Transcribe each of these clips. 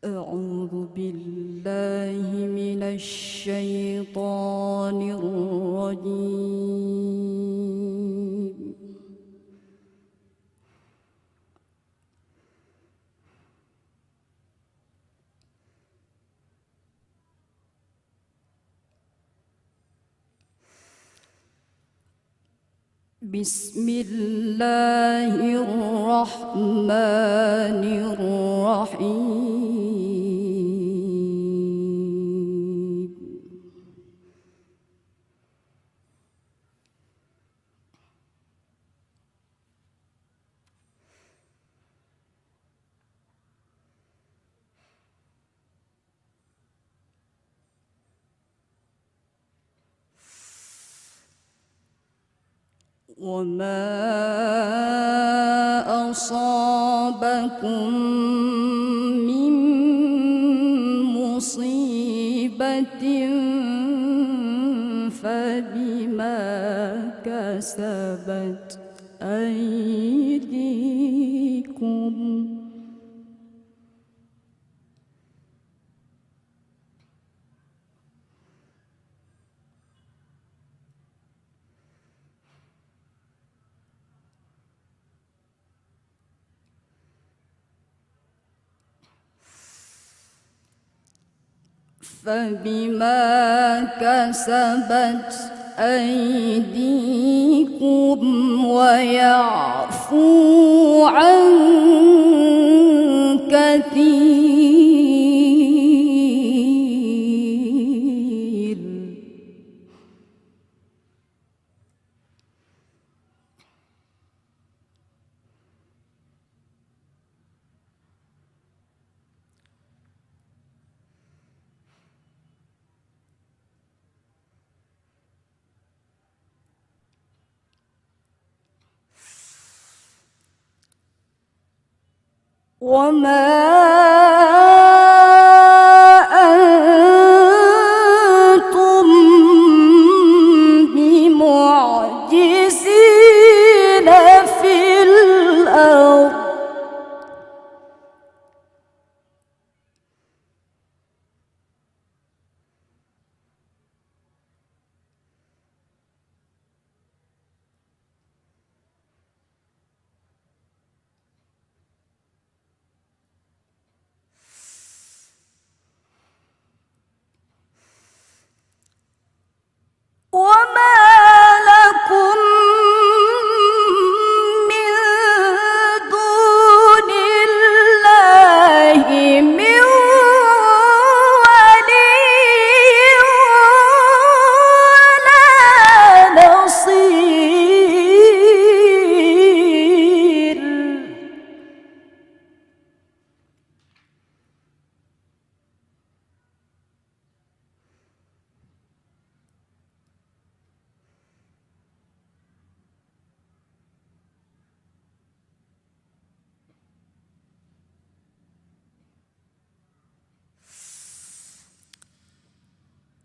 أعوذ بالله من الشيطان الرجيم. بسم الله الرحمن الرحيم. وما أصابكم من مصيبة فبما كسبت أيديكم ويعفو عن كثير. وما أنتم بمعجزين في الأرض وما لكم من دون الله من ولي ولا نصير.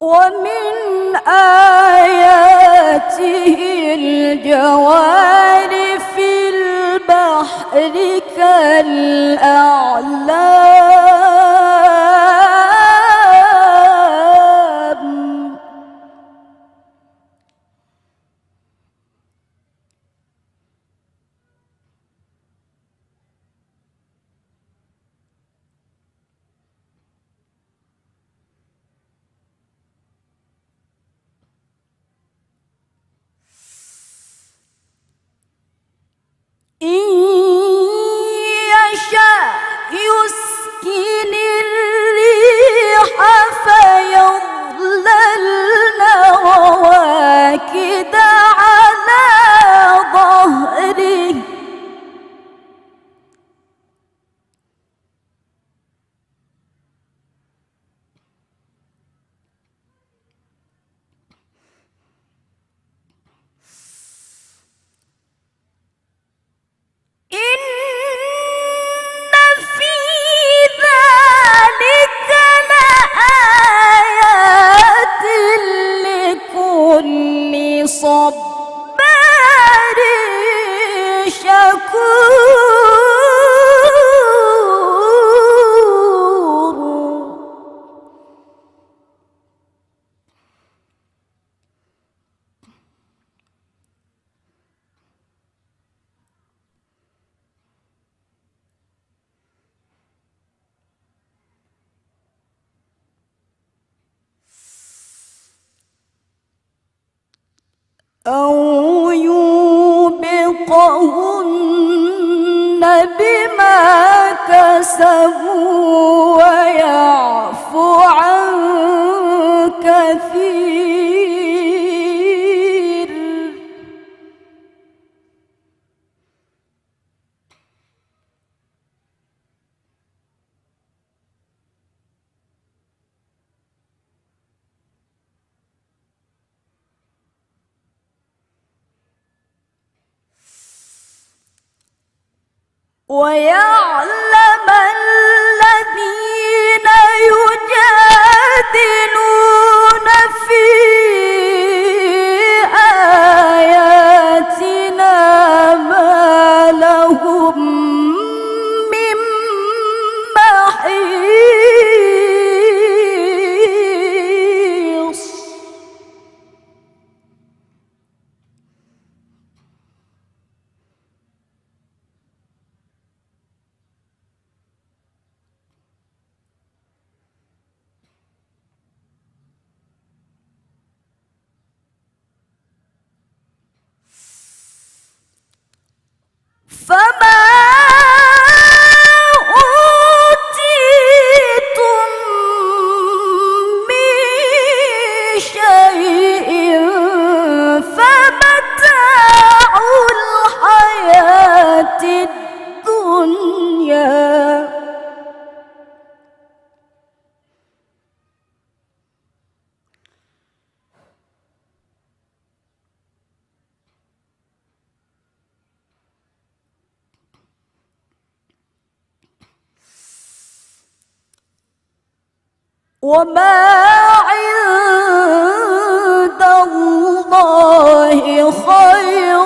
ومن آياته الجوار في البحر كالأعلام إن يشاء يسكن الريح فيظللن رواكد على ظهره صبار شكور. أو يوبقهن بما كسبوا ويعفو عن كثير. ويعلم الذين يجادلون في آياتنا ما لهم من محيص. فما أوتيتم من شيء فمتاع الحياة الدنيا وما عند الله خير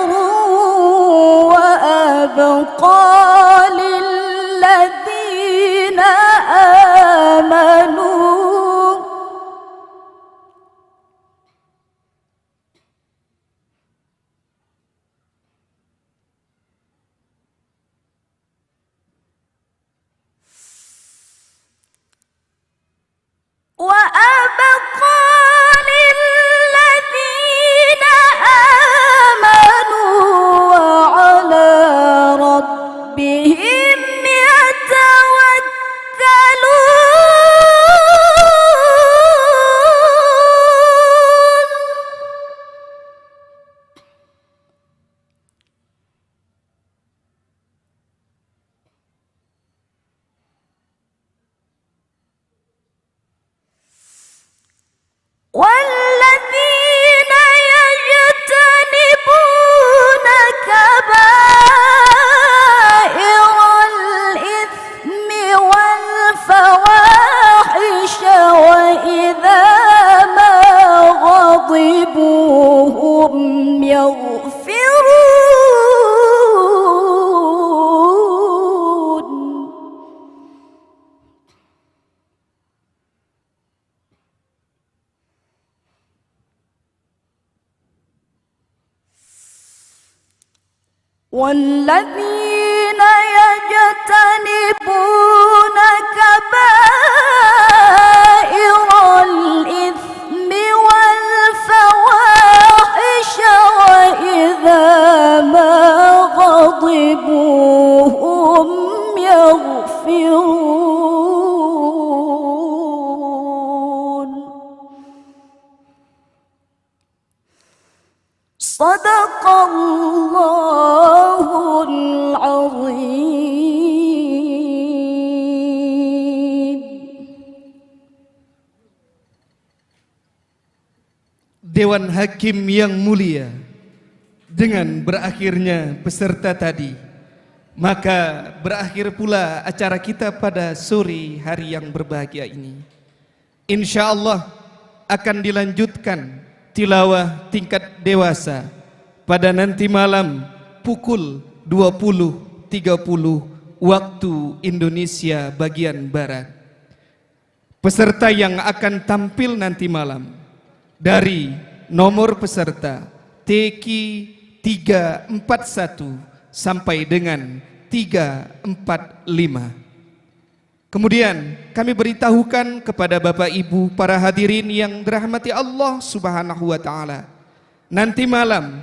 وأبقى للذين آمنوا وعلى ربهم يتوكلون. والذين يجتنبون كبائر الإثم والفواحش وإذا ما غضبوا هم يغفرون. والذين يجتنبون كبائر الإثم والفواحش وإذا ما غضبوا هم يغفرون. صدق الله العظيم. Dewan Hakim yang mulia, dengan berakhirnya peserta tadi, maka berakhir pula acara kita pada sore hari yang berbahagia ini. Insya Allah akan dilanjutkan tilawah tingkat dewasa pada nanti malam pukul 20.30 waktu Indonesia bagian Barat. Peserta yang akan tampil nanti malam dari nomor peserta TQ 341 sampai dengan 345. Kemudian kami beritahukan kepada Bapak Ibu para hadirin yang dirahmati Allah Subhanahu wa taala nanti malam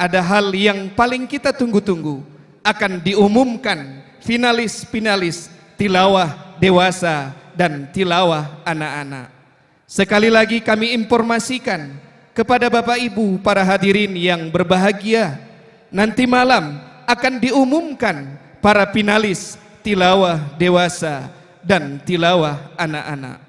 ada hal yang paling kita tunggu-tunggu, akan diumumkan finalis-finalis tilawah dewasa dan tilawah anak-anak. Sekali lagi kami informasikan kepada Bapak Ibu para hadirin yang berbahagia, nanti malam akan diumumkan para finalis tilawah dewasa dan tilawah anak-anak.